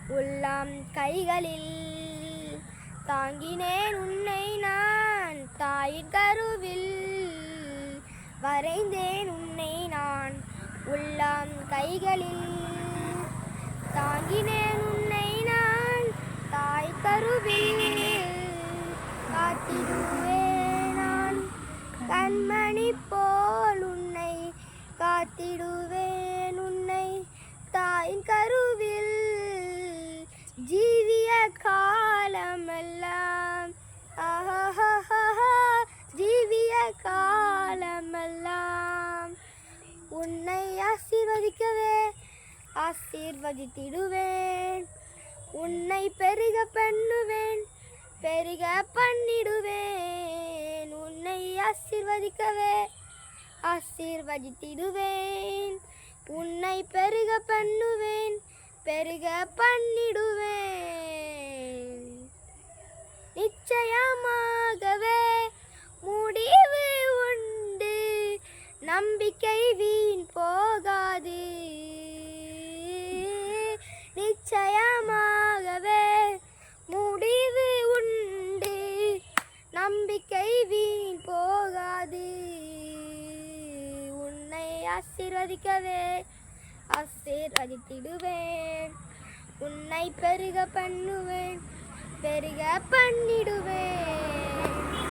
உள்ளம் கைகளில் தாங்கினேன் உன்னை நான் தாயின் கருவில் வரைந்தேன் உன்னை நான் உள்ளம் கைகளில் தாங்கினேன் உன்னை நான் தாய் கருவில் காத்திடுவேன் நான் கண்மணி போல் உன்னை காத்திடுவேன் உன்னை தாயின் கருவில் ஜீவிய காலமெல்லாம் ஜீவிய காலமெல்லாம் உன்னை ஆசீர்வதித்திடுவேன் உன்னை பெருக பண்ணுவேன் பெருக பண்ணிடுவேன் உன்னை ஆசீர்வதித்திடுவேன் உன்னை பெருக பண்ணுவேன் பெருக பண்ணிடுவேன் நிச்சயமாகவே முடிவு உண்டு நம்பிக்கை வீண் போகாது நிச்சயமாகவே முடிவு உண்டு நம்பிக்கை வீண் போகாது உன்னை ஆசீர்வதித்திடுவேன் உன்னை பெருக பண்ணுவேன் பெருக பண்ணிடுவேன்.